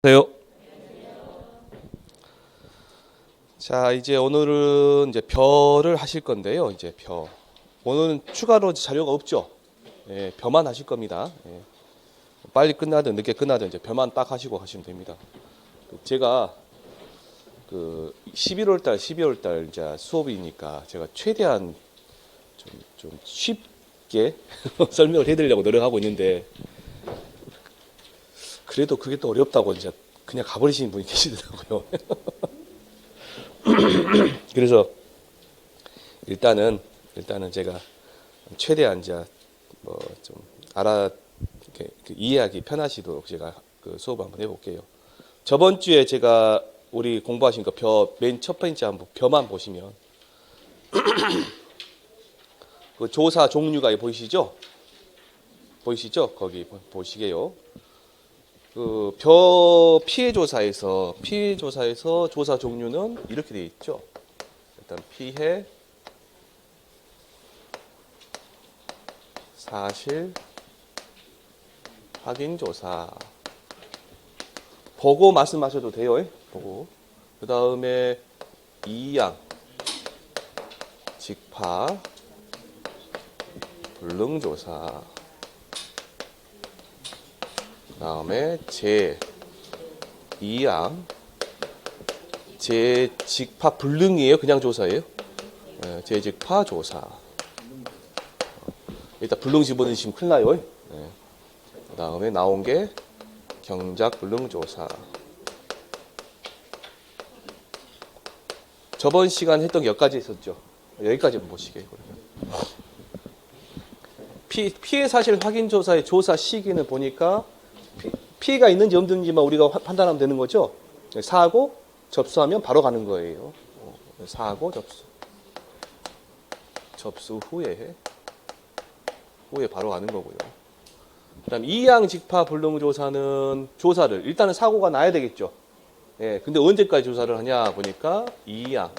안녕하세요. 자, 이제 오늘은 이제 벼를 하실 건데요. 이제 벼. 오늘은 추가로 자료가 없죠. 예, 벼만 하실 겁니다. 예. 빨리 끝나든 늦게 끝나든 이제 벼만 딱 하시고 하시면 됩니다. 제가 그 11월 달, 12월 달 이제 수업이니까 제가 최대한 좀 쉽게 설명을 해드리려고 노력하고 있는데 그래도 그게 또 어렵다고 이제 그냥 가버리시는 분이 계시더라고요. 그래서 일단은 제가 최대한 이제 뭐 좀 이렇게 이해하기 편하시도록 제가 그 수업 한번 해볼게요. 저번 주에 제가 우리 공부하신 거 벼 맨 첫 번째 한번 벼만 보시면 그 조사 종류가 보이시죠? 보이시죠? 거기 보시게요. 그 벼 피해 조사에서 조사 종류는 이렇게 되어 있죠. 일단 피해 사실 확인 조사 보고 말씀하셔도 돼요. 보고. 그 다음에 이양 직파 불능 조사. 그 다음에 이양 직파 불능이에요. 그냥 조사예요. 네, 직파 조사. 일단 불능 집어넣으시면 큰일 나요. 네. 그 다음에 나온 게 경작 불능 조사. 저번 시간 했던 게 여기까지 있었죠. 여기까지 보시게. 피해 사실 확인 조사의 조사 시기는 보니까 피해가 있는지 없는지만 우리가 판단하면 되는 거죠. 사하고 접수하면 바로 가는 거예요. 사하고 접수 후에 바로 가는 거고요. 그다음 이양 직파 불능 조사는 조사를 일단은 사고가 나야 되겠죠. 예, 근데 언제까지 조사를 하냐 보니까 이양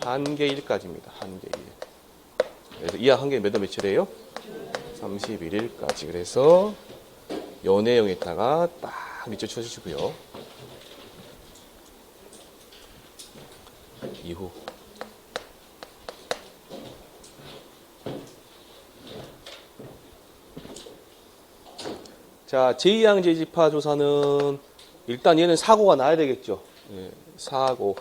한계 1까지입니다. 한계 1. 그래서 이양 한계 몇 월 며칠이에요? 31일까지. 그래서 요 내용에다가 딱 밑줄 쳐주시고요. 이후 자, 제2양 재집파 조사는 일단 얘는 사고가 나야 되겠죠. 예, 사고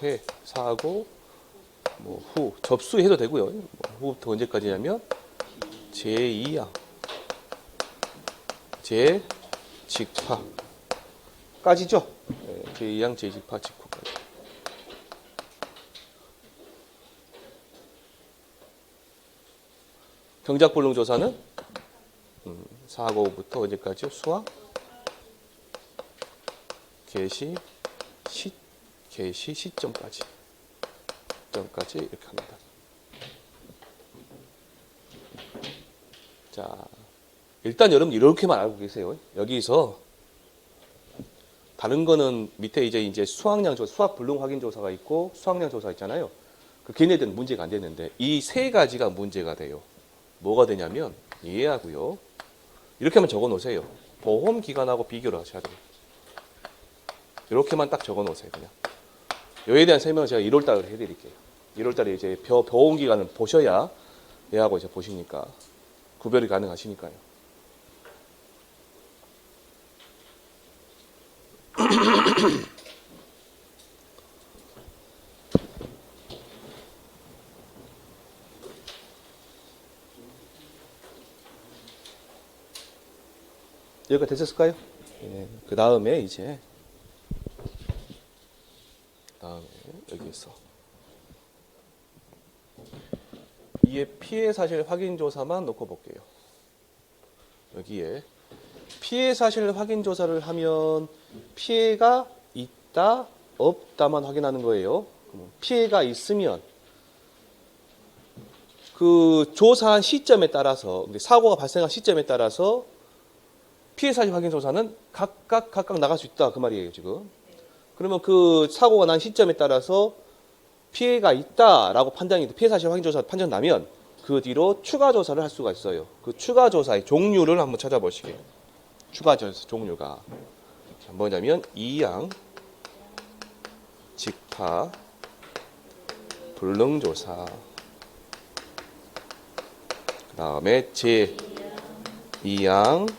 뭐 후 접수해도 되고요. 뭐 후부터 언제까지냐면 제2양 재직파까지죠. 예, 제2양 재직파 직후까지. 경작불능 조사는 사고부터 언제까지요? 수학 개시 시점까지 이렇게 합니다. 자, 일단 여러분 이렇게만 알고 계세요. 여기서 다른 거는 밑에 이제 수학량 조사, 수학 불능 확인 조사가 있고 수학량 조사 있잖아요. 그 걔네들은 문제가 안 되는데 이 세 가지가 문제가 돼요. 뭐가 되냐면 이해하고요. 이렇게만 적어 놓으세요. 보험 기간하고 비교를 하셔야 돼요. 이렇게만 딱 적어 놓으세요. 그냥. 여기에 대한 설명을 제가 1월 달에 해드릴게요. 1월 달에 이제 보험 기간을 보셔야 얘하고 이제 보시니까 구별이 가능하시니까요. 여기가 됐었을까요? 네. 그 다음에 이제 여기에서 이에 피해 사실 확인 조사만 놓고 볼게요. 여기에 피해 사실 확인 조사를 하면 피해가 있다 없다만 확인하는 거예요. 피해가 있으면 그 조사한 시점에 따라서 사고가 발생한 시점에 따라서 피해 사실 확인 조사는 각각 나갈 수 있다 그 말이에요 지금. 그러면 그 사고가 난 시점에 따라서 피해가 있다라고 피해 사실 확인 조사 판정 나면 그 뒤로 추가 조사를 할 수가 있어요. 그 추가 조사의 종류를 한번 찾아보시게요. 추가 조사 종류가 뭐냐면 이양 직파 불능조사, 그 다음에 제2양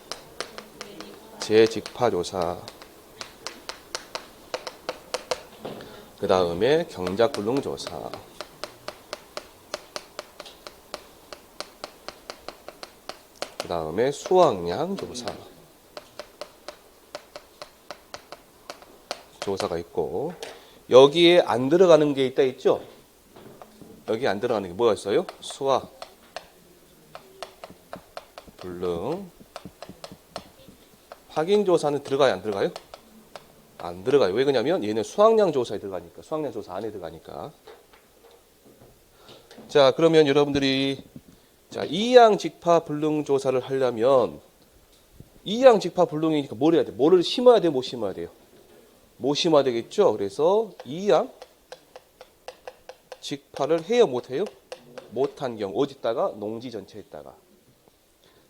제직파조사, 그 다음에 경작불능조사, 그 다음에 수확량조사 조사가 있고, 여기에 안 들어가는 게 있다 있죠? 여기 안 들어가는 게 뭐가 있어요? 수확, 불능, 확인조사는 들어가요, 안 들어가요? 안 들어가요. 왜 그러냐면 얘는 수확량 조사에 들어가니까, 수확량 조사 안에 들어가니까. 자, 그러면 여러분들이 자, 이양 직파 불능 조사를 하려면 이양 직파 불능이니까 뭘 해야 돼? 뭐를 심어야 돼, 못 심어야 돼요? 못 심어야 되겠죠? 그래서 이양 직파를 해요, 못 해요? 못한 경우 어디다가? 농지 전체에다가.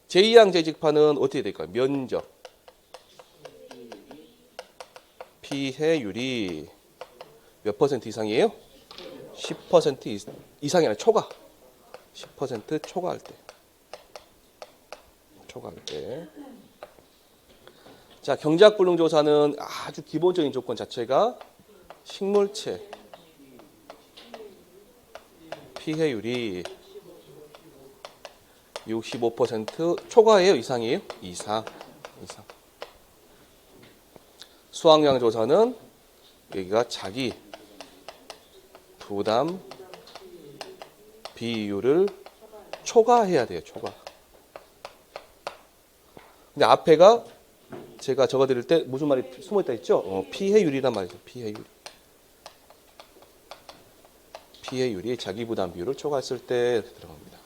제2양 제직파는 어떻게 될까요? 면적, 피해율이 몇 퍼센트 이상이에요? 10% 이상이 아니라 초과. 10% 초과할 때. 초과할 때. 자, 경작불능조사는 아주 기본적인 조건 자체가 식물체 피해율이 65% 초과예요, 이상이에요? 이상. 수확량 조사는 여기가 자기 부담 비율을 초과해야 돼요, 초과. 근데 앞에가 제가 적어드릴 때 무슨 말이 숨어있다 했죠? 피해율이란 말이죠, 피해율. 피해율이 자기 부담 비율을 초과했을 때 이렇게 들어갑니다.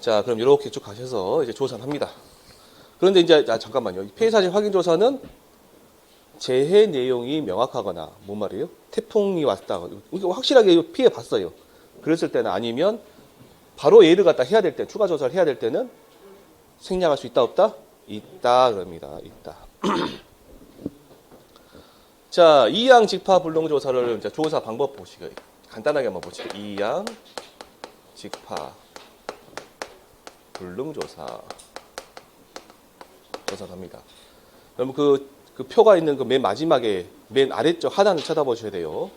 자, 그럼 이렇게 쭉 가셔서 이제 조사를 합니다. 그런데 이제 잠깐만요. 피해사실 확인 조사는 재해 내용이 명확하거나 뭔 말이에요? 태풍이 왔다. 확실하게 피해 봤어요. 그랬을 때는, 아니면 바로 얘를 갖다 해야 될 때, 추가 조사를 해야 될 때는 생략할 수 있다 없다? 있다 그럽니다. 있다. 자, 이양 직파 불능 조사를 이제 조사 방법 보시고 간단하게 한번 보시죠. 이양 직파 불능 조사 조사합니다. 그럼 그 표가 있는 그 맨 마지막에 맨 아래쪽 하단을 쳐다보셔야 돼요.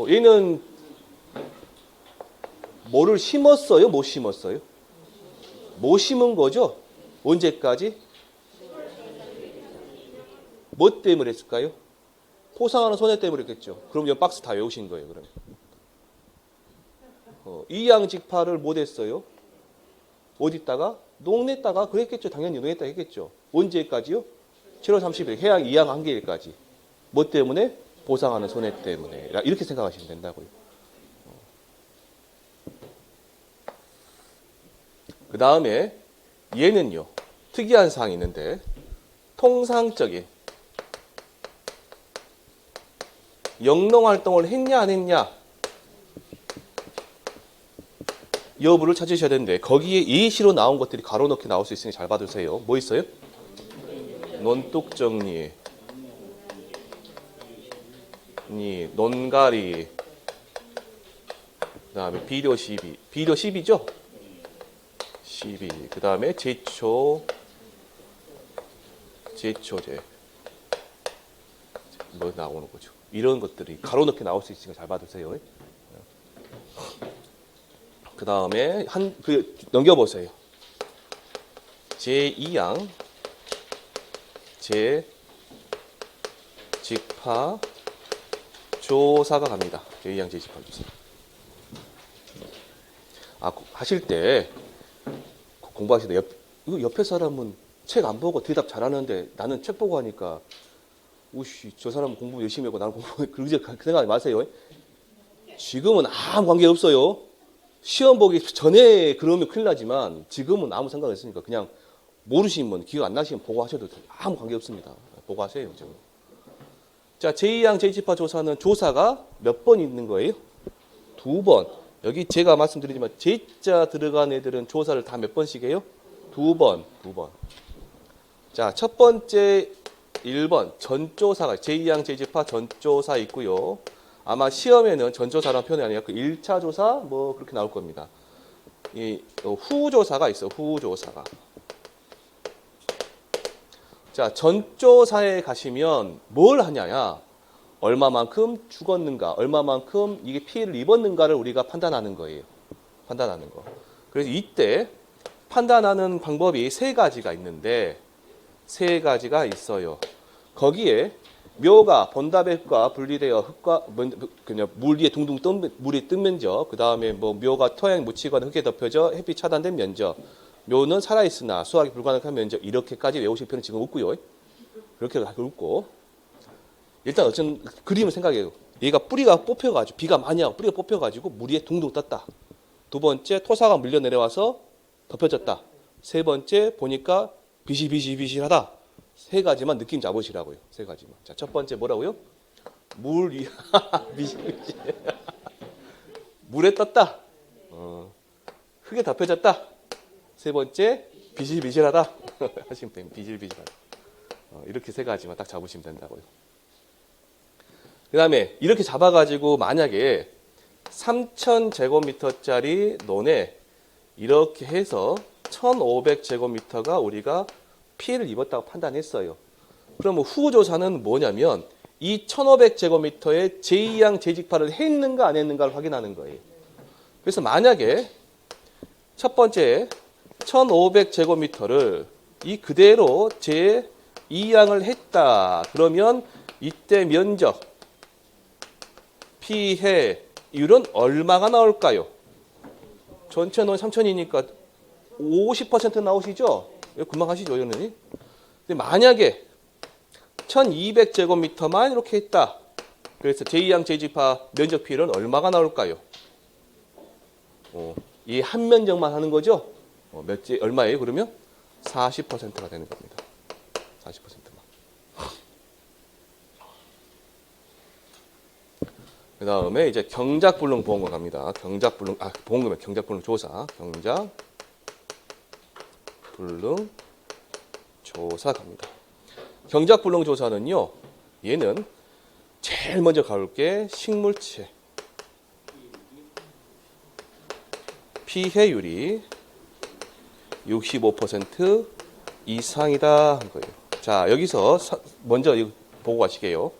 얘는 뭐를 심었어요? 못 심었어요? 못 심은 거죠? 언제까지? 뭐 때문에 했을까요? 포상하는 손해 때문에 했겠죠. 그럼 이 박스 다 외우신 거예요, 그러면. 이양직파를 못 했어요? 어디다가? 농내다가 그랬겠죠. 당연히 농에다가 했겠죠. 언제까지요? 7월 30일 해양 이양 한계일까지. 뭐 때문에? 보상하는 손해 때문에. 이렇게 생각하시면 된다고요. 그 다음에 얘는요, 특이한 사항이 있는데, 통상적인 영농 활동을 했냐 안 했냐 여부를 찾으셔야 되는데, 거기에 예시로 나온 것들이 가로 넣기 나올 수 있으니 잘 봐두세요. 뭐 있어요? 논뚝정리, 논가리, 그 다음에 비료 시비. 비료 시비죠? 시비. 그 다음에 제초제. 뭐 나오는 거죠. 이런 것들이 가로 넣기 나올 수 있으니까 잘 봐두세요. 그 다음에 넘겨보세요. 제2양 제직파 조사가 갑니다. 제2양 제직파 조사. 하실 때 공부하실 때 옆에 사람은 책 안 보고 대답 잘하는데 나는 책 보고 하니까 우씨, 저 사람은 공부 열심히 하고 나는 공부 그렇게 생각하지 마세요. 지금은 아무 관계 없어요. 시험 보기 전에 그러면 큰일 나지만 지금은 아무 상관 없으니까 그냥 모르시는 분, 기억 안 나시면 보고 하셔도 돼요. 아무 관계 없습니다. 보고 하세요, 지금. 자, 제2양 제2파 조사는 조사가 몇 번 있는 거예요? 2번. 여기 제가 말씀드리지만 제자 들어간 애들은 조사를 다 몇 번씩 해요? 두 번. 자, 첫 번째 1번 전조사가 제2양 제2파 전조사 있고요. 아마 시험에는 전조사라는 표현이 아니라 그 1차 조사 뭐 그렇게 나올 겁니다. 이 후조사가 있어. 후조사가. 자, 전조사에 가시면 뭘 하냐야. 얼마만큼 죽었는가, 얼마만큼 이게 피해를 입었는가를 우리가 판단하는 거예요. 판단하는 거. 그래서 이때 판단하는 방법이 세 가지가 있는데 세 가지가 있어요. 거기에 묘가 본다백과 분리되어 흙과 그냥 물 위에 둥둥 물이 뜬 면적, 그 다음에 뭐 묘가 토양에 묻히거나 흙에 덮여져 햇빛 차단된 면적, 묘는 살아있으나 수확이 불가능한 면적, 이렇게까지 외우실 필요는 지금 없고요. 그렇게 없고 일단 어쩐 그림을 생각해요. 얘가 뿌리가 뽑혀가지고 비가 많이 하고 뿌리가 뽑혀가지고 물 위에 둥둥 떴다. 두 번째 토사가 물려 내려와서 덮여졌다. 세 번째 보니까 비실비실하다. 세 가지만 느낌 잡으시라고요. 세 가지만. 자, 첫 번째 뭐라고요? 물 위, 비실비실. 물에 떴다. 흙에 덮여졌다. 세 번째 비실비실하다. 하시면 됩니다. 비실비실하다. 이렇게 세 가지만 딱 잡으시면 된다고요. 그 다음에 이렇게 잡아가지고 만약에 3,000제곱미터짜리 논에 이렇게 해서 1,500제곱미터가 우리가 피해를 입었다고 판단했어요. 그러면 후조사는 뭐냐면 이 1,500제곱미터에 제2양 재직파를 했는가 안 했는가를 확인하는 거예요. 그래서 만약에 첫 번째 1,500제곱미터를 이 그대로 제2양을 했다. 그러면 이때 면적, 피해율은 얼마가 나올까요? 전체 논 3,000이니까 50% 나오시죠? 금방 하시죠, 이거는. 근데 만약에 1,200제곱미터만 이렇게 했다. 그래서 제2양 제2파 면적 피해율은 얼마가 나올까요? 이 한 면적만 하는 거죠? 얼마예요, 그러면? 40%가 되는 겁니다. 40%만. 그 다음에 이제 경작불능 보험금 갑니다. 보험금의 경작불능 조사. 경작불능 조사 갑니다. 경작불능 조사는요, 얘는 제일 먼저 가볼 게 식물체 피해율이 65% 이상이다 한 거예요. 자, 여기서 먼저 이거 보고 가시게요.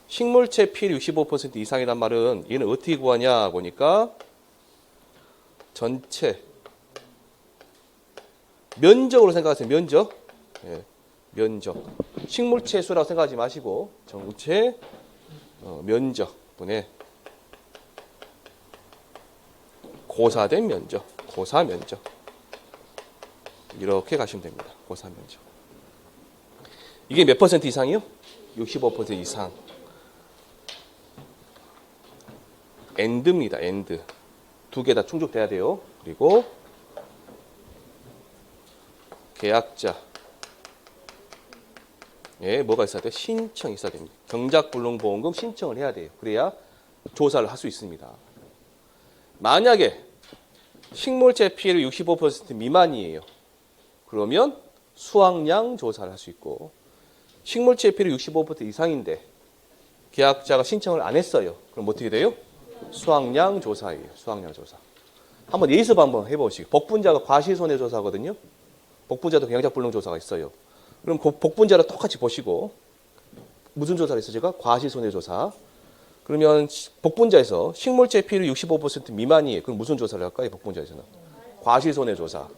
식물체 피해율 65% 이상이란 말은 얘는 어떻게 구하냐 보니까 전체 면적으로 생각하세요. 면적. 예, 면적. 식물체 수라고 생각하지 마시고 전체 면적 분의 고사된 면적. 고사 면적. 이렇게 가시면 됩니다. 고사 면적. 이게 몇 퍼센트 이상이요? 65% 이상. 엔드입니다. 엔드. 두 개 다 충족돼야 돼요. 그리고 계약자. 예, 뭐가 있어야 돼요? 신청이 있어야 됩니다. 경작불능보험금 신청을 해야 돼요. 그래야 조사를 할 수 있습니다. 만약에 식물체 피해율 65% 미만이에요. 그러면 수확량 조사를 할 수 있고, 식물체 피해율 65% 이상인데 계약자가 신청을 안 했어요. 그럼 어떻게 돼요? 수확량 조사예요. 수확량 조사. 한번 예습 한번 해보시고. 복분자가 과실손해조사거든요. 복분자도 경작불능 조사가 있어요. 그럼 복분자를 똑같이 보시고, 무슨 조사를 했어요? 제가 과실손해조사. 그러면 복분자에서 식물체 피해율 65% 미만이에요. 그럼 무슨 조사를 할까요? 복분자에서는 과실손해조사.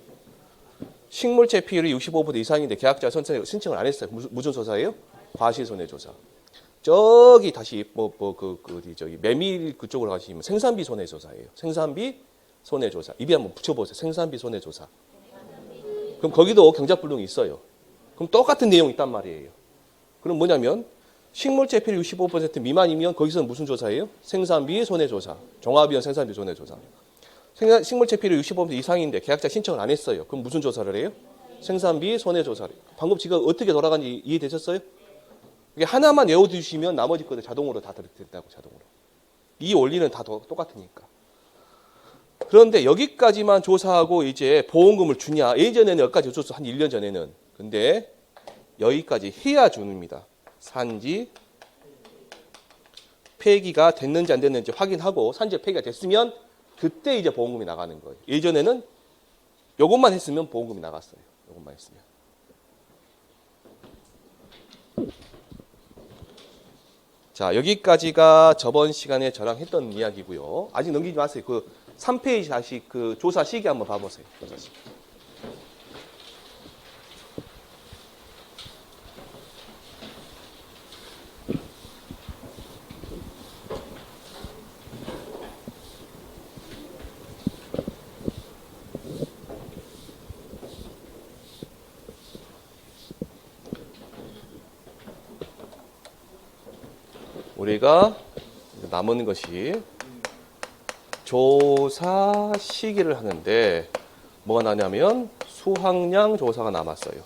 식물체 피해율이 65% 이상인데 계약자 신청을 안 했어요. 무슨 조사예요? 과실손해조사. 저기 다시 저기 메밀 그쪽으로 가시면 생산비 손해조사예요. 생산비 손해조사. 입에 한번 붙여보세요. 생산비 손해조사. 그럼 거기도 경작불능이 있어요. 그럼 똑같은 내용이 있단 말이에요. 그럼 뭐냐면 식물체 피해율 65% 미만이면 거기서는 무슨 조사예요? 생산비 손해조사. 종합위원 생산비 손해조사. 식물체 피해율 65% 이상인데 계약자 신청을 안 했어요. 그럼 무슨 조사를 해요? 생산비 손해조사를. 방금 지금 어떻게 돌아가는지 이해되셨어요? 이게 하나만 외워두시면 나머지 것들 자동으로 다 된다고, 자동으로. 이 원리는 다 똑같으니까. 그런데 여기까지만 조사하고 이제 보험금을 주냐? 예전에는 여기까지 줬어. 한 1년 전에는. 근데 여기까지 해야 줍니다. 산지 폐기가 됐는지 안 됐는지 확인하고 산지 폐기가 됐으면 그때 이제 보험금이 나가는 거예요. 예전에는 요것만 했으면 보험금이 나갔어요. 요것만 했으면. 자, 여기까지가 저번 시간에 저랑 했던 이야기고요. 아직 넘기지 마세요. 그 3페이지 다시 그 조사 시기 한번 봐보세요. 조사 시기. 우리가 남은 것이 조사 시기를 하는데 뭐가 나냐면 수확량 조사가 남았어요.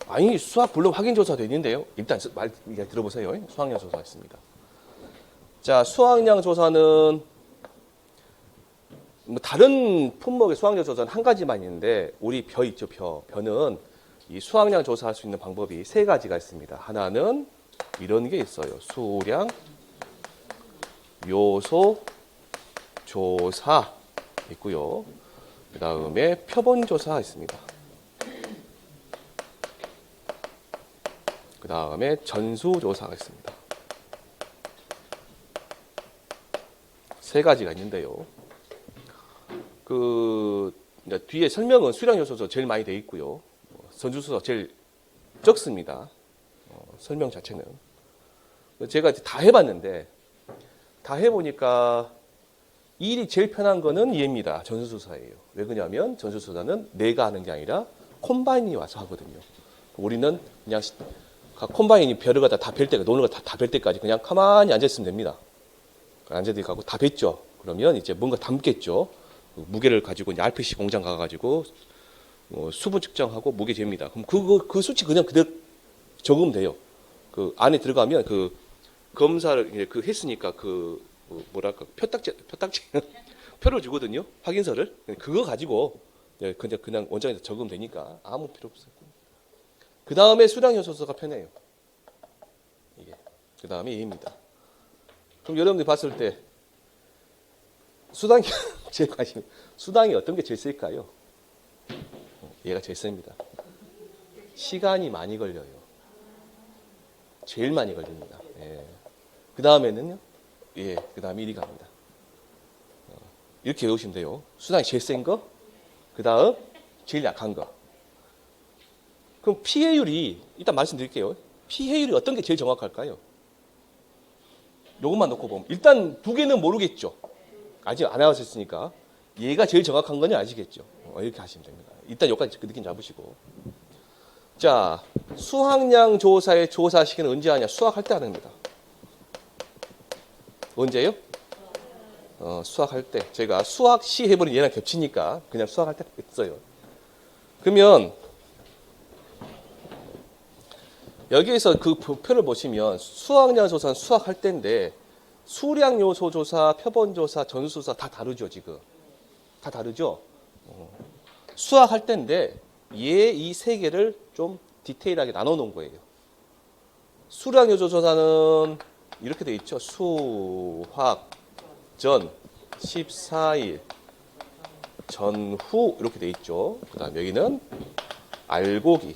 아니 수확 물론 확인 조사도 있는데요. 일단 말 들어보세요. 수확량 조사가 있습니다. 자, 수확량 조사는 뭐 다른 품목의 수확량 조사는 한 가지만 있는데 우리 벼 있죠. 벼는 이 수확량 조사할 수 있는 방법이 세 가지가 있습니다. 하나는 이런 게 있어요. 수량 요소 조사 있고요. 그 다음에 표본 조사 있습니다. 그 다음에 전수 조사가 있습니다. 세 가지가 있는데요. 그 뒤에 설명은 수량 요소도 제일 많이 돼 있고요. 전수조사 제일 적습니다. 설명 자체는. 제가 다 해봤는데 다 해보니까 일이 제일 편한 거는 얘입니다. 전수조사예요. 왜 그러냐면 전수조사는 내가 하는 게 아니라 콤바인이 와서 하거든요. 우리는 그냥 콤바인이 벼를 갖다 다 벨 때가 노는 거 다 벨 때까지 그냥 가만히 앉아있으면 됩니다. 앉아있고 다 뱄죠. 그러면 이제 뭔가 담겠죠. 무게를 가지고 이제 RPC 공장 가가지고 수분 측정하고 무게 잽니다. 그럼 그 수치 그대로 적으면 돼요. 그 안에 들어가면 그 검사를 그 했으니까 그 뭐랄까 표딱지 표를 주거든요. 확인서를 그거 가지고 그냥 원장에서 적으면 되니까 아무 필요 없어요. 그 다음에 수량 요소가 편해요. 이게 그 다음에 얘입니다. 그럼 여러분들이 봤을 때 수당이 제 관심 수당이 어떤 게 제일 셀까요? 얘가 제일 셉니다. 시간이 많이 걸려요. 제일 많이 걸립니다. 예. 그 다음에는요? 예, 그 다음에 1위 갑니다. 이렇게 외우시면 돼요. 수당이 제일 센 거, 그 다음 제일 약한 거. 그럼 피해율이, 일단 말씀드릴게요. 피해율이 어떤 게 제일 정확할까요? 요것만 놓고 보면. 일단 두 개는 모르겠죠. 아직 안 해봤었으니까. 얘가 제일 정확한 건지 아시겠죠? 이렇게 하시면 됩니다. 일단 여기까지 그 느낌 잡으시고. 자, 수확량 조사의 조사 시기는 언제 하냐? 수확할 때 하는 겁니다. 언제요? 수확할 때. 제가 수확시 해버린 얘랑 겹치니까 그냥 수확할 때 했어요. 그러면 여기에서 그 표를 보시면 수확량 조사는 수확할 때인데 수량 요소 조사, 표본 조사, 전수 조사 다 다르죠, 지금. 다 다르죠? 수확할 때인데 얘 이 세 개를 좀 디테일하게 나눠 놓은 거예요. 수량 요소 조사는 이렇게 돼 있죠. 수확 전 14일 전후 이렇게 돼 있죠. 그다음 여기는 알고기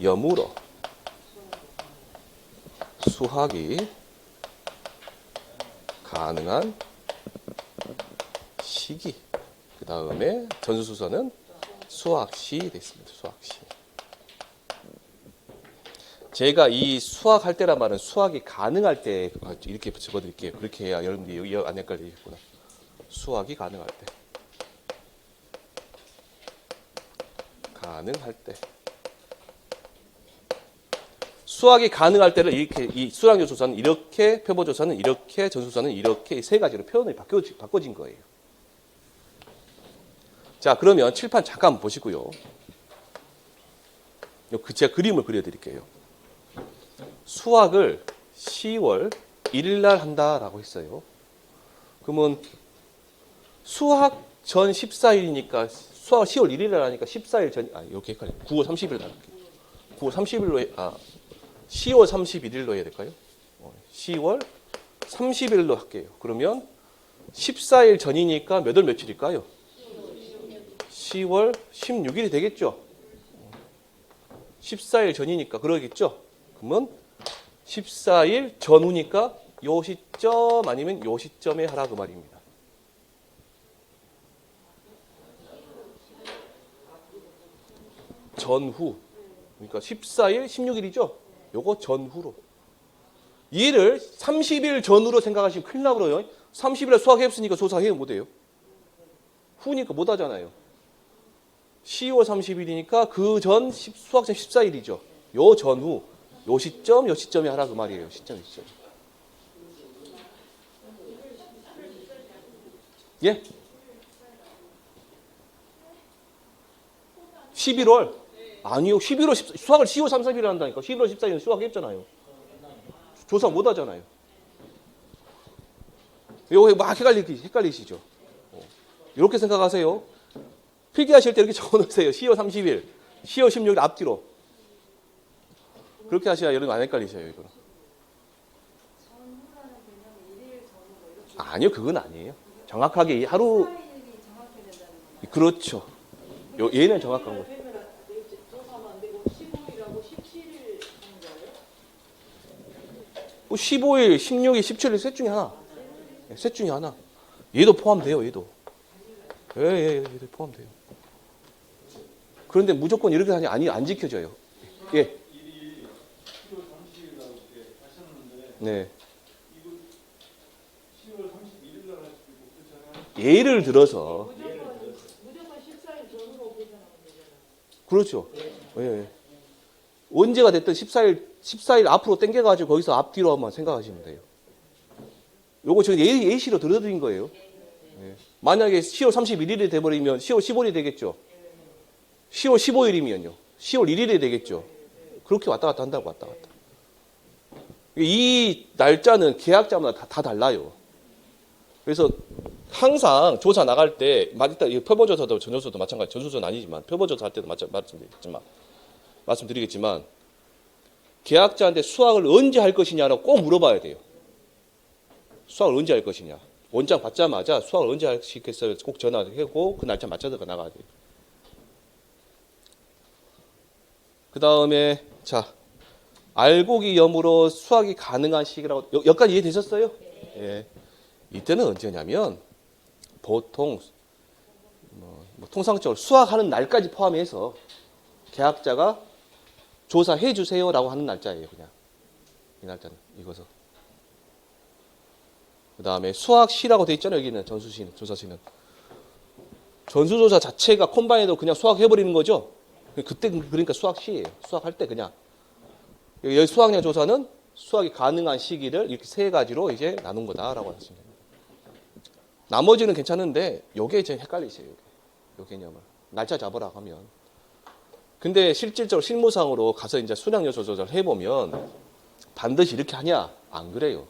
여물어 수확이 가능한 시기. 그 다음에 전수조사는 수확시 됐습니다. 수확시. 제가 이 수확할 때란 말은 수확이 가능할 때 이렇게 적어드릴게요. 그렇게 해야 여러분들이 여기 안 헷갈리겠구나. 수확이 가능할 때. 가능할 때. 수확이 가능할 때를 이렇게 이 수량요 조사는 이렇게, 표본 조사는 이렇게, 전수조사는 이렇게 세 가지로 표현이 바꿔진 거예요. 자, 그러면 칠판 잠깐 보시고요. 제가 그림을 그려드릴게요. 수확을 10월 1일 날 한다라고 했어요. 그러면 수학 전 14일이니까 수학 10월 1일 날 하니까 14일 전 이렇게 헷갈려. 9월 30일 날 할게요. 9월 30일로 10월 31일로 해야 될까요? 10월 30일로 할게요. 그러면 14일 전이니까 몇 월 며칠일까요? 10월 16일이 되겠죠? 14일 전이니까 그러겠죠? 그러면 14일 전후니까 요 시점 아니면 요 시점에 하라 그 말입니다. 전후. 그러니까 14일, 16일이죠? 요거 전후로. 얘를 30일 전후로 생각하시면 큰일 나버려요. 30일에 수학했으니까 조사해 못해요. 후니까 못 하잖아요. 10월 30일이니까 그 전 수학전 14일이죠. 요 전후. 요 시점에 하라 그 말이에요. 시점. 예? 11월. 아니요. 11월 수학을 10월 30일에 한다니까. 11월 14일은 수학했잖아요. 조사 못 하잖아요. 이거 막 헷갈리시죠? 이렇게 생각하세요. 필기하실 때 이렇게 적어놓으세요. 10월 30일, 10월 16일 앞뒤로. 그렇게 하셔야 여러분 안 헷갈리셔요. 이거는. 아니요. 그건 아니에요. 정확하게 하루. 그렇죠. 얘는 정확한 거. 15일, 16일, 17일 셋 중에 하나. 셋 중에 하나. 얘도 포함돼요. 얘도. 얘도 포함돼요. 그런데 무조건 이렇게 하니 안 지켜져요. 예. 네. 예를 들어서. 그렇죠. 예. 언제가 됐든 14일 앞으로 당겨가지고 거기서 앞뒤로 한번 생각하시면 돼요. 요거 저 예시로 들어드린 거예요. 예. 만약에 10월 31일이 돼버리면 10월 15일이 되겠죠. 10월 15일이면요. 10월 1일이 되겠죠. 그렇게 왔다 갔다 한다고 왔다 갔다. 이 날짜는 계약자마다 다 달라요. 그래서 항상 조사 나갈 때, 일단 표본조사도 전조조도 마찬가지, 전수조는 아니지만 표본조사 할 때도 말씀드리겠지만 계약자한테 수학을 언제 할 것이냐라고 꼭 물어봐야 돼요. 수학을 언제 할 것이냐. 원장 받자마자 수학을 언제 할 수 있겠어요? 꼭 전화하고 그 날짜 맞춰서 나가야 돼요. 그 다음에 자 알고기 염으로 수학이 가능한 시기라고 여기까지 이해되셨어요? 예. 이때는 언제냐면 보통 통상적으로 수학하는 날까지 포함해서 계약자가 조사해 주세요라고 하는 날짜예요. 그냥 이 날짜는 이거서. 그 다음에 수학시라고 돼 있잖아요. 여기는 전수시는 조사시는 전수조사 자체가 콤바인으로 그냥 수학해버리는 거죠. 그때 그러니까 수학시예요. 수학할 때 그냥 여기 수학량 조사는 수학이 가능한 시기를 이렇게 세 가지로 이제 나눈 거다라고 하시면 됩니다. 나머지는 괜찮은데 요게 이제 헷갈리세요. 요 개념을 날짜 잡으라 하면. 근데 실질적으로 실무상으로 가서 이제 수량 요소 조사를 해보면 반드시 이렇게 하냐? 안 그래요.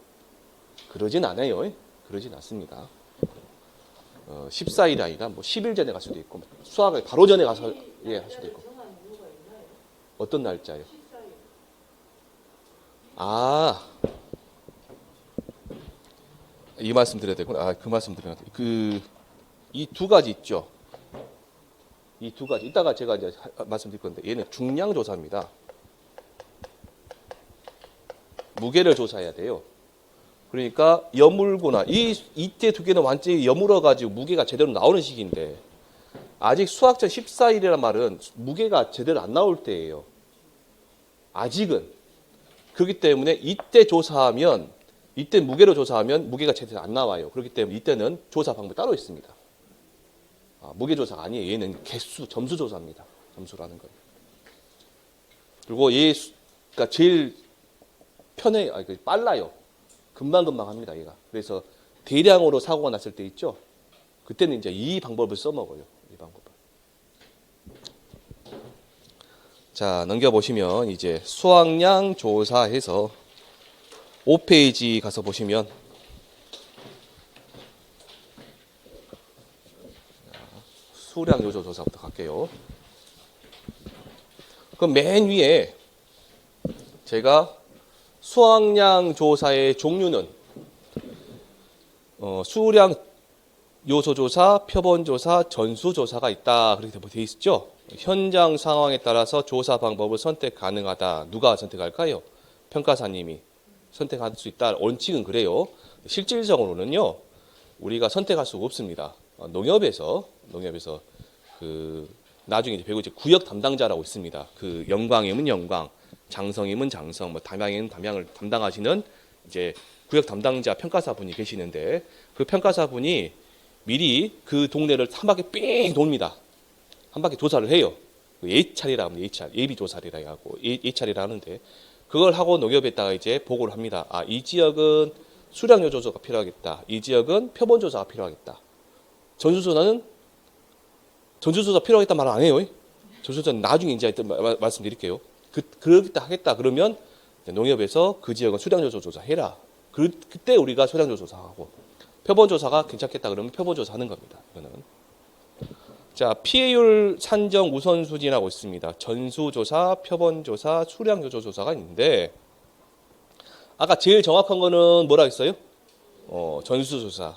그러진 않아요. 그러진 않습니다. 14일이 아니라 뭐 10일 전에 갈 수도 있고 수학을 바로 전에 가서 할 수도 있고. 어떤 날짜요? 이 말씀 드려야 되구나. 그 말씀 드려야 돼. 이 두 가지 있죠. 이 두 가지. 이따가 제가 이제 말씀드릴 건데 얘는 중량 조사입니다. 무게를 조사해야 돼요. 그러니까 여물거나 이때 두 개는 완전히 여물어 가지고 무게가 제대로 나오는 시기인데 아직 수학전 14일이란 말은 무게가 제대로 안 나올 때예요. 아직은. 그렇기 때문에 이때 무게로 조사하면 무게가 제대로 안 나와요. 그렇기 때문에 이때는 조사 방법이 따로 있습니다. 무게 조사가 아니에요. 얘는 개수, 점수 조사입니다. 점수라는 거예요. 그리고 그러니까 제일 빨라요. 금방금방 합니다, 얘가. 그래서 대량으로 사고가 났을 때 있죠. 그때는 이제 이 방법을 써먹어요. 이 방법을. 자, 넘겨보시면 이제 수학량 조사해서 5페이지 가서 보시면 수량 요소 조사부터 갈게요. 그럼 맨 위에 제가 수확량 조사의 종류는 수량 요소 조사, 표본 조사, 전수 조사가 있다. 그렇게 되어 있죠. 현장 상황에 따라서 조사 방법을 선택 가능하다. 누가 선택할까요? 평가사님이 선택할 수 있다. 원칙은 그래요. 실질적으로는요, 우리가 선택할 수가 없습니다. 농협에서 그 나중에 배우고 이제 구역 담당자라고 있습니다. 그 영광이면 영광, 장성이면 장성, 뭐 담양이면 담양을 담당하시는 이제 구역 담당자 평가사분이 계시는데 그 평가사분이 미리 그 동네를 한 바퀴 삥 돕니다. 한 바퀴 조사를 해요. 예찰이라 하면 예비 조사리라 하고 예찰이라 하는데 그걸 하고 농협에다가 이제 보고를 합니다. 아, 이 지역은 수량 요소가 필요하겠다. 이 지역은 표본 조사가 필요하겠다. 전수조사 필요하겠다 말 안 해요. 전수조사는 나중에 이제 말씀드릴게요. 그러겠다 하겠다 그러면 농협에서 그 지역은 수량 요소 조사해라. 그때 우리가 수량 요소 조사하고 표본 조사가 괜찮겠다 그러면 표본 조사하는 겁니다. 이거는. 자, 피해율 산정 우선순위라고 있습니다. 전수조사, 표본조사, 수량요소 조사가 있는데 아까 제일 정확한 거는 뭐라 했어요? 전수조사.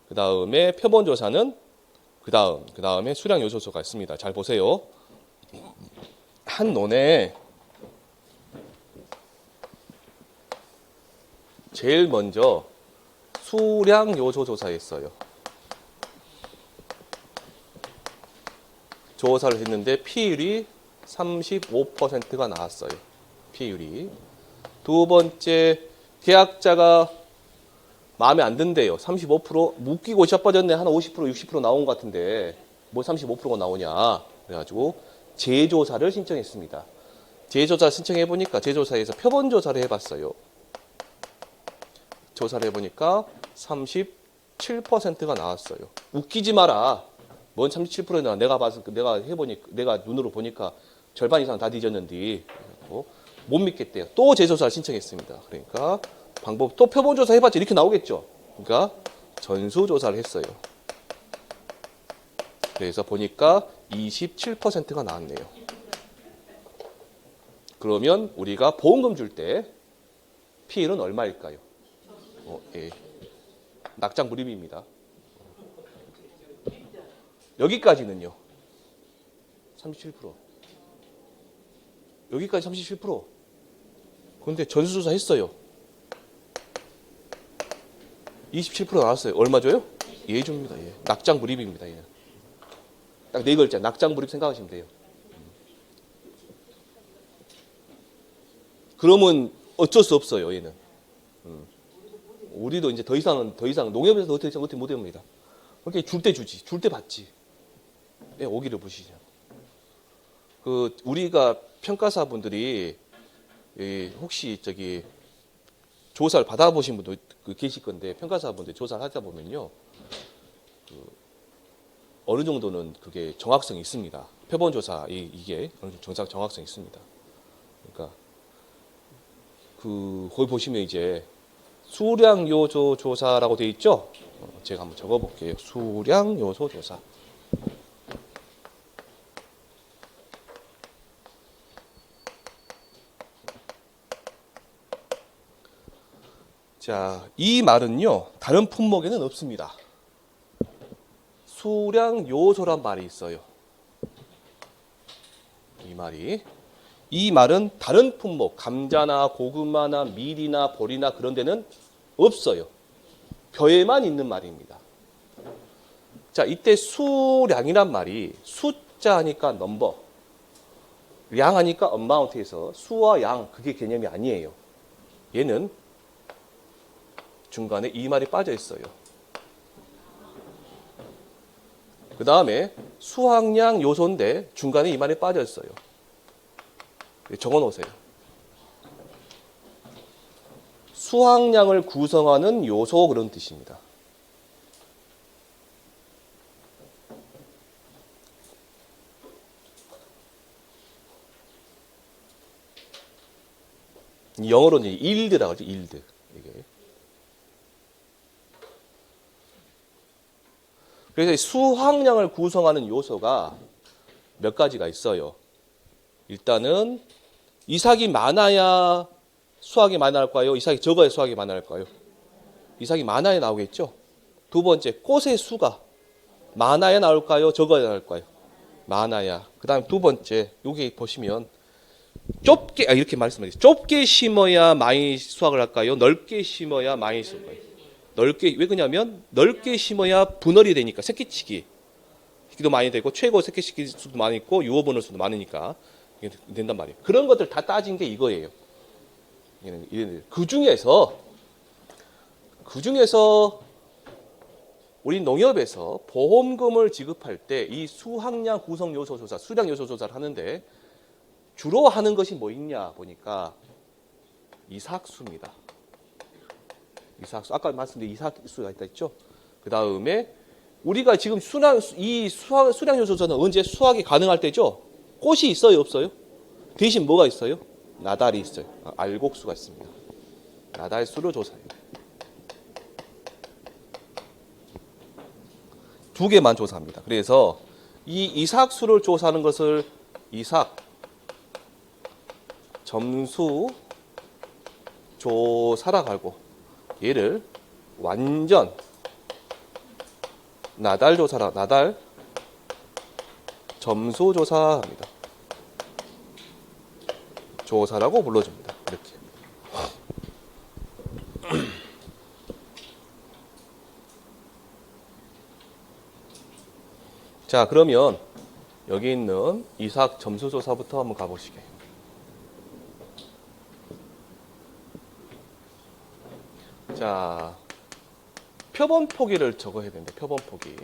그 다음에 표본조사는 그 다음에 수량요소가 있습니다. 잘 보세요. 한 논에 제일 먼저 수량요소 조사했어요. 조사를 했는데 피해율이 35%가 나왔어요. 피해율이. 두 번째, 계약자가 마음에 안 든대요. 35% 묶이고 시작빠졌네. 한 50%, 60% 나온 것 같은데 뭐 35%가 나오냐. 그래가지고 재조사를 신청했습니다. 재조사 신청해보니까 재조사에서 표본조사를 해봤어요. 조사를 해보니까 37%가 나왔어요. 웃기지 마라. 뭔 37%나 내가 봐서 내가 해보니까 내가 눈으로 보니까 절반 이상 다 뒤졌는데 못 믿겠대요. 또 재조사를 신청했습니다. 그러니까 방법 또 표본조사 해봤자 이렇게 나오겠죠. 그러니까 전수조사를 했어요. 그래서 보니까 27%가 나왔네요. 그러면 우리가 보험금 줄 때 피해는 얼마일까요? 예. 낙장불입입니다. 여기까지는요. 37%. 여기까지 37%. 그런데 전수조사 했어요. 27% 나왔어요. 얼마 줘요? 예줍니다. 예. 낙장불입입니다. 예. 딱 네 글자. 낙장불입 생각하시면 돼요. 그러면 어쩔 수 없어요. 얘는. 우리도 이제 더 이상 농협에서 어떻게 못 합니다. 그렇게 줄 때 주지. 줄 때 받지. 예, 오기를 보시죠. 우리가 평가사분들이 혹시 조사를 받아보신 분도 계실 건데 평가사분들 조사를 하다 보면요, 어느 정도는 그게 정확성이 있습니다. 표본조사 이게 어느 정도 정확성이 있습니다. 그러니까 거기 보시면 이제 수량 요소 조사라고 되어 있죠. 제가 한번 적어볼게요. 수량 요소 조사. 자, 이 말은요, 다른 품목에는 없습니다. 수량 요소란 말이 있어요. 이 말은 다른 품목, 감자나 고구마나 밀이나 보리나 그런 데는 없어요. 벼에만 있는 말입니다. 자, 이때 수량이란 말이 숫자 하니까 넘버, 량 하니까 어마운트에서 수와 양, 그게 개념이 아니에요. 얘는 중간에 이 말이 빠져 있어요. 그 다음에 수확량 요소인데 중간에 이 말이 빠져 있어요. 적어 놓으세요. 수확량을 구성하는 요소 그런 뜻입니다. 영어로는 yield라고 하죠. yield. 이게. 그래서 이 수확량을 구성하는 요소가 몇 가지가 있어요. 일단은 이삭이 많아야 수확이 많을까요? 이삭이 적어야 수확이 많을까요? 이삭이 많아야 나오겠죠. 두 번째, 꽃의 수가 많아야 나올까요? 적어야 나올까요? 많아야. 그 다음 두 번째, 여기 보시면 좁게, 이렇게 말씀드리죠. 좁게 심어야 많이 수확을 할까요? 넓게 심어야 많이 수확할까요? 넓게, 왜 그러냐면 넓게 심어야 분할이 되니까 새끼치기도 많이 되고 최고 새끼치기 수도 많이 있고 유효분할 수도 많으니까 이게 된단 말이에요. 그런 것들 다 따진 게 이거예요. 그 중에서 우리 농협에서 보험금을 지급할 때 이 수확량 구성 요소 조사, 수량 요소 조사를 하는데 주로 하는 것이 뭐 있냐 보니까 이삭수입니다. 이삭수, 아까 말씀드린 이삭수가 있다 했죠. 그 다음에 우리가 지금 수량 요소 조사는 언제 수확이 가능할 때죠. 꽃이 있어요, 없어요? 대신 뭐가 있어요? 나달이 있어요. 알곡수가 있습니다. 나달수를 조사해요. 두 개만 조사합니다. 그래서 이 이삭수를 조사하는 것을 이삭 점수 조사라고 하고 얘를 완전 나달 조사라, 나달 점수 조사합니다. 조사라고 불러줍니다. 이렇게. 자, 그러면 여기 있는 이삭 점수 조사부터 한번 가보시게. 자, 표본 포기를 적어야 되는데, 표본 포기.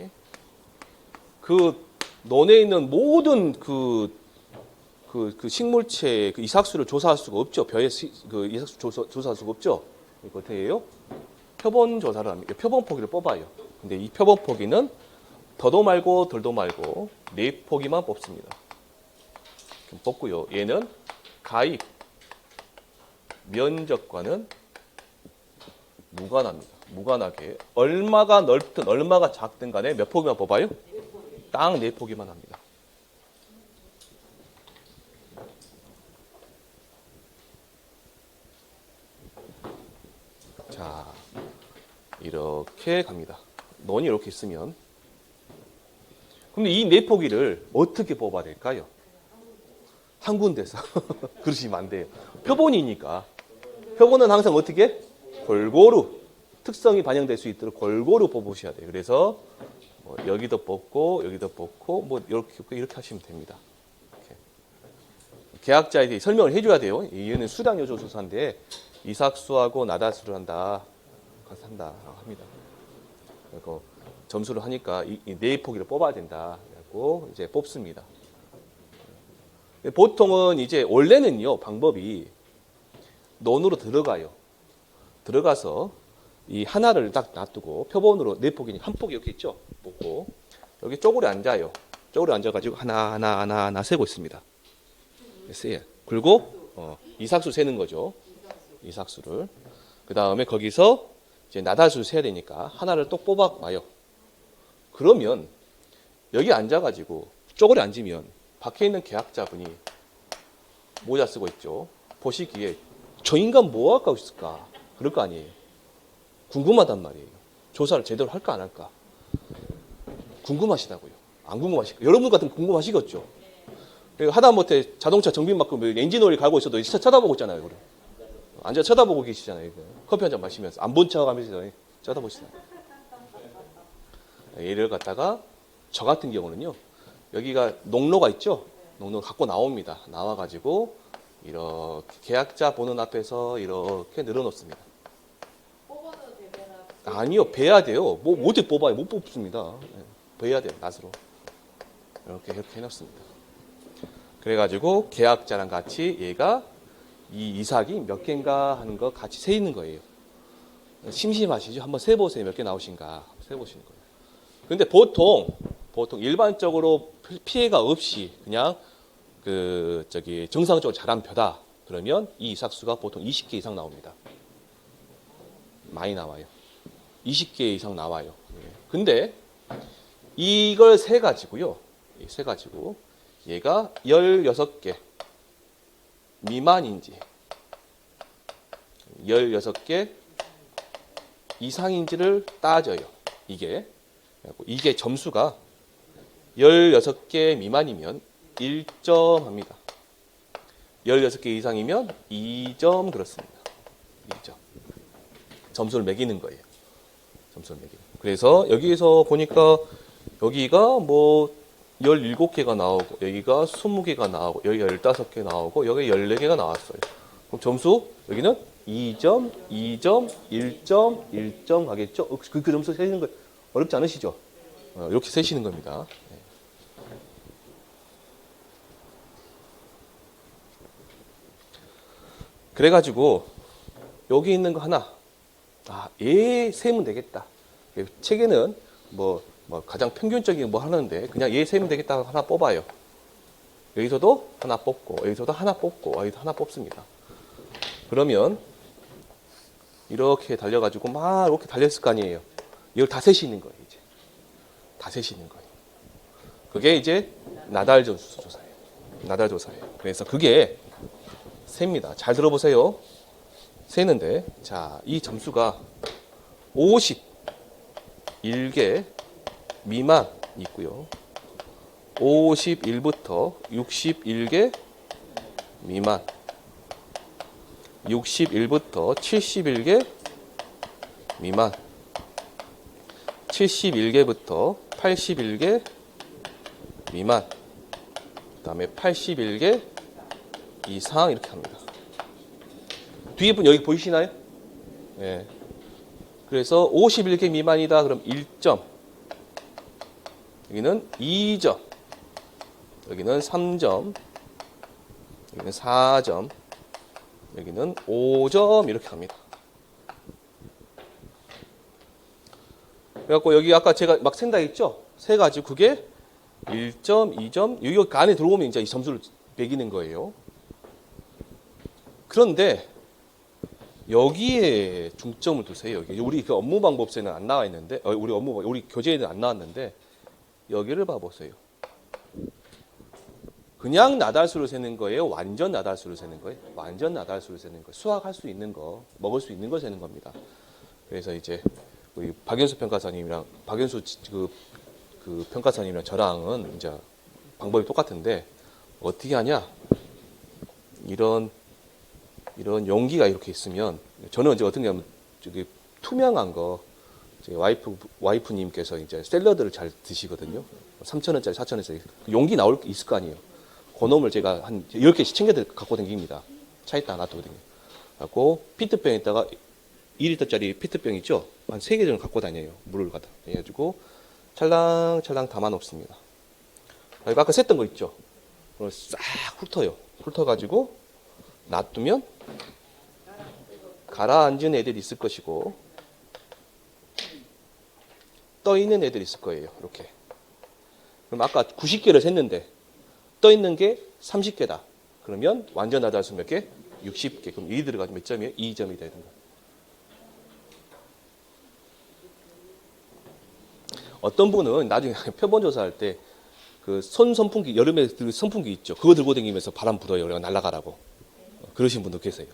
그 논에 있는 모든 그 식물체의 그 이삭수를 조사할 수가 없죠. 벼의 그 이삭수 조사할 수가 없죠. 이거 어떻게 해요? 표본 조사를 합니다. 표본 포기를 뽑아요. 근데 이 표본 포기는 더도 말고 덜도 말고 4포기만 뽑습니다. 뽑고요. 얘는 가입 면적과는 무관합니다. 무관하게 얼마가 넓든 얼마가 작든 간에 몇 포기만 뽑아요? 딱 4포기만 합니다. 자, 이렇게 갑니다. 논이 이렇게 있으면 근데 이 4포기를 어떻게 뽑아야 될까요? 한 군데서. 그러시면 안 돼요. 표본이니까. 표본은 항상 어떻게? 골고루. 특성이 반영될 수 있도록 골고루 뽑으셔야 돼요. 그래서 뭐 여기도 뽑고 여기도 뽑고 뭐 이렇게 하시면 됩니다. 이렇게. 계약자에 설명을 해줘야 돼요. 이거는 수량 요소 조사인데 이삭수하고 나달수를 한다. 합니다. 그리고 점수를 하니까 이 4포기를 뽑아야 된다. 그래고 이제 뽑습니다. 보통은 이제 원래는요 방법이 논으로 들어가요. 들어가서 이 하나를 딱 놔두고 표본으로 4포기니 한 포기 이렇게 있죠. 뽑고 여기 쪼그려 앉아요. 쪼그려 앉아가지고 하나 세고 있습니다. 세요. 그리고 이삭수 세는 거죠. 이삭수를. 그 다음에 거기서 이제 나달수를 세야 되니까 하나를 또 뽑아봐요. 그러면 여기 앉아가지고 쪼그려 앉으면 밖에 있는 계약자분이 모자 쓰고 있죠. 보시기에 저 인간 뭐 할까 있을까? 그럴 거 아니에요. 궁금하단 말이에요. 조사를 제대로 할까 안 할까? 궁금하시다고요. 안 궁금하실까? 여러분 같으면 궁금하시겠죠. 하다못해 자동차 정비만큼 엔진오일 갈고 있어도 쳐다보고 있잖아요. 그래. 앉아 쳐다보고 계시잖아요. 커피 한 잔 마시면서 안 본 척하면서 쳐다보시잖아요. 얘를 갖다가 저 같은 경우는요. 여기가 농로가 있죠. 농로를 갖고 나옵니다. 나와가지고 이렇게 계약자 보는 앞에서 이렇게 늘어놓습니다. 뽑아도 되나? 아니요, 베야 돼요. 뭐 어떻게 뽑아요? 못 뽑습니다. 베야 돼요, 낫으로. 이렇게 해놓습니다. 그래가지고 계약자랑 같이 얘가 이 이삭이 몇 개인가 하는 거 같이 세 있는 거예요. 심심하시죠? 한번 세보세요. 몇 개 나오신가? 세보시는 거예요. 근데 보통 일반적으로 피해가 없이 그냥 정상적으로 자란 벼다. 그러면 이 이삭수가 보통 20개 이상 나옵니다. 많이 나와요. 20개 이상 나와요. 예. 근데 이걸 세 가지고요. 세 가지고 얘가 16개 미만인지 16개 이상인지를 따져요. 이게 점수가 16개 미만이면 1점 합니다. 16개 이상이면 2점 그렇습니다. 2점. 점수를 매기는 거예요. 점수를 매기는. 그래서 여기에서 보니까 여기가 뭐 17개가 나오고 여기가 20개가 나오고 여기가 15개 나오고 여기 14개가 나왔어요. 그럼 점수 여기는 2점, 2점, 1점, 1점 가겠죠? 그 점수 세시는 거 어렵지 않으시죠? 이렇게 세시는 겁니다. 네. 그래가지고 여기 있는 거 하나 얘 세면 되겠다. 책에는 뭐 가장 평균적인 뭐 하는데 그냥 얘 세면 되겠다 하나 뽑아요. 여기서도 하나 뽑고 여기서도 하나 뽑고 여기도 하나 뽑습니다. 그러면 이렇게 달려가지고 막 이렇게 달렸을 거 아니에요. 이걸 다 세시는 거예요. 이제 다 세시는 거예요. 그게 이제 나달 점수 조사예요. 나달 조사예요. 그래서 그게 셉니다. 잘 들어보세요. 세는데 자, 이 점수가 51개 미만 있고요. 51부터 61개 미만 61부터 71개 미만 71개부터 81개 미만 그 다음에 81개 이상 이렇게 합니다. 뒤에 분 여기 보이시나요? 네. 그래서 51개 미만이다 그럼 1점 여기는 2점 여기는 3점 여기는 4점 여기는 5점 이렇게 합니다. 그래갖고 여기 아까 제가 막 센다 했죠? 세가지고 그게 1점, 2점 여기 안에 들어오면 이제 이 점수를 매기는 거예요. 그런데 여기에 중점을 두세요. 여기 우리 그 업무 방법서에는 안 나와 있는데 우리 교재에는 안 나왔는데 여기를 봐보세요. 그냥 나달수를 세는 거예요? 완전 나달수를 세는 거예요? 완전 나달수를 세는 거예요. 수학할 수 있는 거, 먹을 수 있는 걸 세는 겁니다. 그래서 이제 우리 박연수 평가사님이랑 박연수 그 평가사님이랑 저랑은 이제 방법이 똑같은데 어떻게 하냐? 이런 용기가 이렇게 있으면 저는 이제 어떻게 하면 저기 투명한 거 제 와이프님께서 이제 샐러드를 잘 드시거든요. 3,000원짜리, 4,000원짜리 용기 있을 거 아니에요. 그놈을 제가 한 10개씩 챙겨 갖고 다닙니다. 차에다 놔두거든요. 갖고 피트병에다가 2리터짜리 피트병 있죠? 한 3개 정도 갖고 다녀요. 물을 갖다 해가지고 찰랑찰랑 담아 놓습니다. 아까 셌던 거 있죠? 그걸 싹 훑어요. 훑어가지고 놔두면 가라앉은 애들이 있을 것이고 떠 있는 애들이 있을 거예요. 이렇게. 그럼 아까 90개를 셌는데 떠 있는 게 30개다. 그러면 완전 나달수 몇 개? 60개. 그럼 이 들어가면 몇 점이에요? 2점이 되는 거예요. 어떤 분은 나중에 표본 조사할 때 그 선풍기 여름에 그 선풍기 있죠. 그거 들고 다니면서 바람 불어요. 그래서 날아가라고. 그러신 분도 계세요.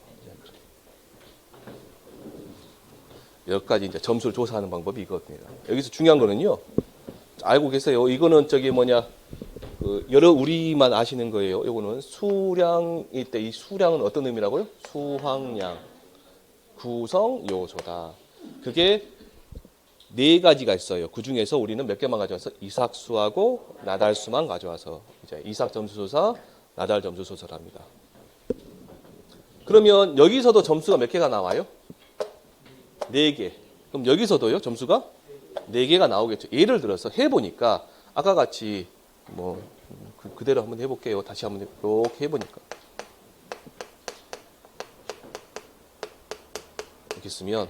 여기까지 이제 점수를 조사하는 방법이 이거거든요. 여기서 중요한 거는요. 알고 계세요? 이거는 저기 뭐냐 우리만 아시는 거예요. 이거는 수량일 때 이 수량은 어떤 의미라고요? 수황량, 구성 요소다. 그게 4가지가 있어요. 그 중에서 우리는 몇 개만 가져와서 이삭수하고 나달수만 가져와서 이제 이삭 점수조사, 나달 점수조사를 합니다. 그러면 여기서도 점수가 몇 개가 나와요? 4개. 그럼 여기서도요, 점수가 4개가 나오겠죠. 예를 들어서 해보니까 아까 같이 뭐 그대로 한번 해볼게요. 다시 한번 이렇게 해보니까 이렇게 쓰면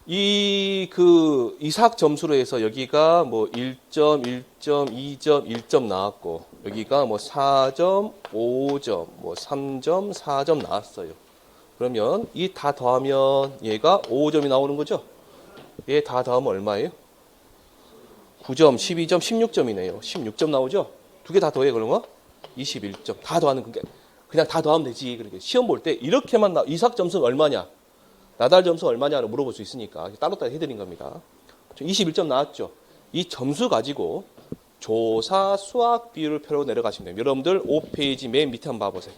이 그 이삭 점수로 해서 여기가 뭐 1점, 1점, 2점, 1점 나왔고 여기가 뭐 4점, 5점, 뭐 3점, 4점 나왔어요. 그러면 이 다 더하면 얘가 5점이 나오는 거죠? 얘 다 더하면 얼마예요? 9점, 12점, 16점이네요. 16점 나오죠? 두 개 다 더해 그러면 21점. 다 더하는 게 그냥 다 더하면 되지. 그렇게 시험 볼 때 이렇게만 이삭 점수는 얼마냐? 나달 점수 얼마냐로 물어볼 수 있으니까 따로따로 해드린 겁니다. 21점 나왔죠? 이 점수 가지고 조사 수학 비율을 표로 내려가시면 됩니다. 여러분들 5페이지 맨 밑에 한번 봐보세요.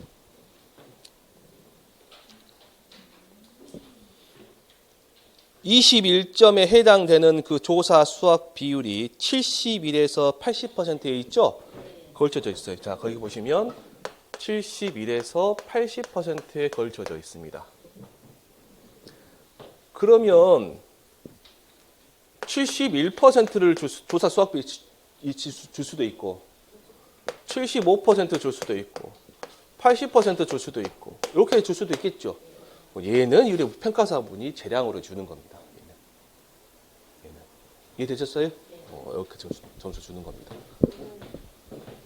21점에 해당되는 그 조사 수학 비율이 71에서 80%에 있죠? 걸쳐져 있어요. 자, 거기 보시면 71에서 80%에 걸쳐져 있습니다. 그러면 71%를 조사 수학 비율 줄 수도 있고 75% 줄 수도 있고 80% 줄 수도 있고 이렇게 줄 수도 있겠죠. 얘는 우리 평가사분이 재량으로 주는 겁니다. 얘는. 이해되셨어요? 이렇게 점수 주는 겁니다.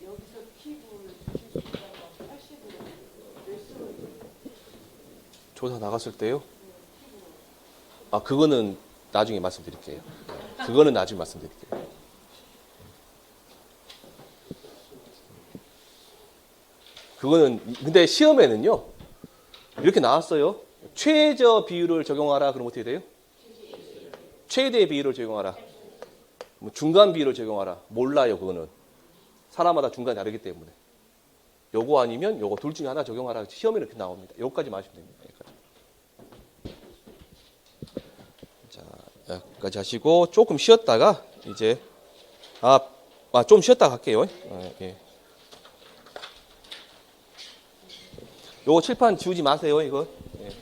여기서 팁을 주실 수 있다면 80으로 몇수로 조사 나갔을 때요? 아, 그거는 나중에 말씀드릴게요. 그거는 나중에 말씀드릴게요. 그거는 근데 시험에는요. 이렇게 나왔어요. 최저 비율을 적용하라. 그럼 어떻게 돼요? 최대 비율을 적용하라. 뭐 중간 비율을 적용하라. 몰라요, 그거는. 사람마다 중간이 다르기 때문에. 요거 아니면 요거 둘 중에 하나 적용하라. 시험에 이렇게 나옵니다. 요거까지 마시면 됩니다. 여기까지. 자, 여기까지 하시고 조금 쉬었다가 이제 좀 쉬었다가 갈게요. 예. 요거 칠판 지우지 마세요, 이거. 예.